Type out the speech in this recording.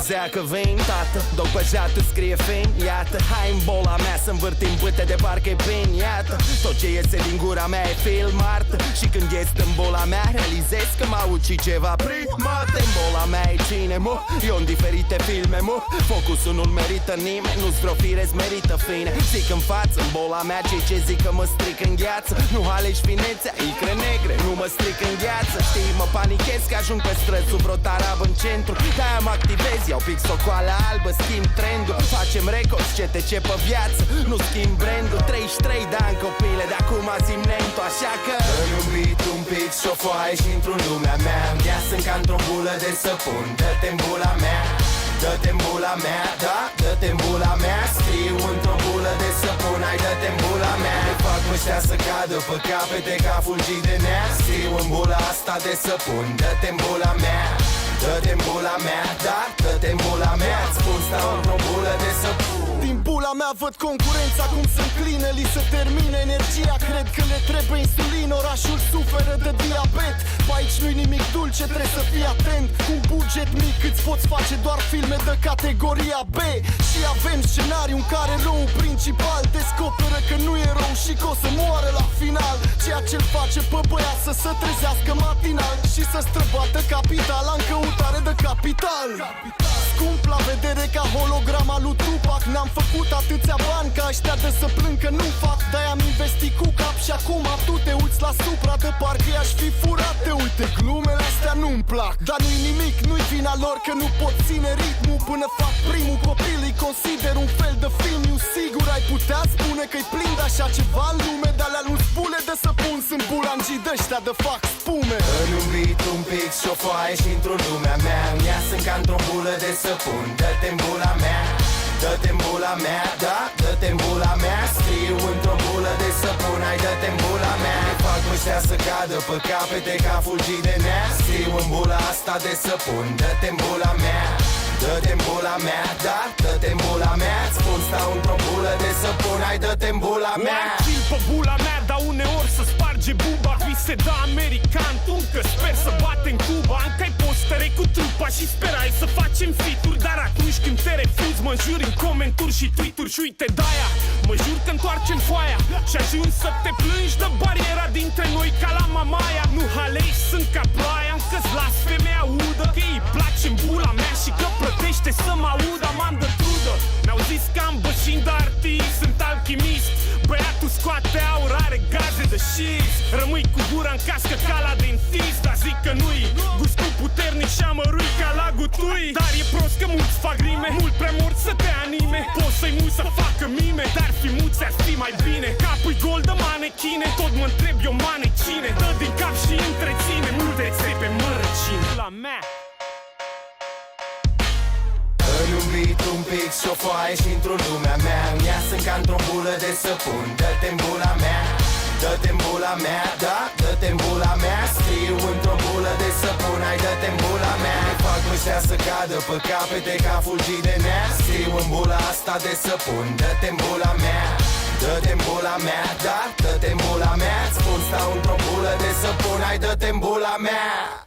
auzea că vin, tată, doc pe jată scrie fin. Iată, hai în bola mea să învârtim bâte de parcă-i pin. Iată, tot ce iese din gura mea e film artă. Și când ies în bola mea realizez că m-a ucit ceva primate. În bola mea e cine, mu, eu în diferite filme, mu. Focusul nu-l merită nimeni, nu-ți vreo fire merită fine. Zic în față, în bola mea cei ce zic că mă stric în gheață. Nu alegi finețea, icre negre, nu mă stric în gheață. Știi, mă panichez că ajung pe străzi sub vreo tarab în centru. De-aia mă activez, iau pix o coală albă, schimb trendul. Facem records, CTC pe viață, nu schimb brandul. 33 de ani copile, de acum zi-mi lento, așa că îmi iubit un pic și o foaie și într-un lumea mea. Ia sunt ca într-o bulă de săpun, dă-te-n bula mea. Dă-te-n bula mea, da, dă-te-n bula mea. Scriu într-o bulă de săpun, hai dă-te-n bula mea. Le fac ăștia să cadă pe capete ca fulgii de nea. Scriu în bula asta de săpun, dă-te-n bula mea. Dă-te-n bula mea, da, dă-te-n bula mea. Îți spun stau într-o bulă de săpun. Din bula mea văd concurența cum se înclină, li se termină energia, cred că le trebuie insulină. Orașul suferă de diabet, pe aici nu-i nimic dulce, trebuie să fii atent. Cu un buget mic îți poți face doar filme de categoria B. Și avem scenariu în care răul principal descoperă că nu e rău și că o să moară la final. Ceea ce-l face pe băiat să se trezească matinal și să străbată capitala în căutare de capital. Scump la vedere ca holograma lui Tupac. N-am făcut atâția bani ca ăștia de să plâng că nu fac. De-aia am investit cu cap și acum tu te uiți la supra de parcă i-aș fi furat. Te uite, glumele astea nu-mi plac, dar nu-i nimic, nu-i vina lor că nu pot ține ritmul până fac primul copil. Îi consider un fel de film, eu sigur ai putea spune că-i plin de așa ceva în lume. Dar alea nu spule de să pun, sunt bulangii de-ăștia de fac spume. Îmi iubit un pic și o foaie și într-o lumea mea. Ia sunt ca într-o bulă de săpun, dă-te-n bula mea. Dă-te-n bula mea, da, dă-te-n bula mea. Scriu într-o bulă de săpun, hai dă-te-n bula mea. Le fac ăștia să cadă pe capete ca fulgii de nea. Scriu în bula asta de săpun, dă-te-n bula mea. Dă-te-n bula mea, da, dă-te-n bula mea. Îți spun stau într-o bulă de săpun, hai dă-te-n bula mea. Chill pe bula mea, dar uneori să sparge buba. Vise de american, tu încă sper să batem Cuba. Încă-ai postere cu trupa și sperai să facem fituri. Dar atunci când te refuzi, mă juri în comenturi și tweet-uri. Și uite de-aia, mă jur că întoarcem foaia și ajung să te plângi de bariera dintre noi ca la mamaia. Nu halei, sunt ca ploaia, încă-ți las femeia udă că îi place în bula mea și că plătește să mă audă. M-am de trudă, mi-au zis că am bășini de artist, sunt alchimist. Băiatul scoate aur, are gaze de șist. Rămâi cu gura în cască ca la dentist, dar zic că nu-i gustul puternic și amărui ca la gutui. Dar e prost că mulți fac rime, mult prea mult să te anime. Poți să-i mulți să facă mime, dar fi mulți ar fi mai bine. Capul-i gol de manechine, tot mă întreb eu manecine. Dă din cap și întreține, multe ței pe mărăcine. La mea îmi iubit un pic și o foaie și într-o lumea mea. Ia sunt ca într-o bulă de săpun, dă-te-n bula mea. Dă-te-n bula mea, da, dă-te-n bula mea. Scriu într-o bulă de săpun, hai dă-te-n bula mea. Le fac ăștia să cadă pe capete ca fulgii de nea. Scriu în bula asta de săpun, dă-te-n bula mea. Dă-te-n bula mea, da, dă-te-n bula mea. Îți spun stau într-o bulă de săpun, hai dă-te-n bula mea.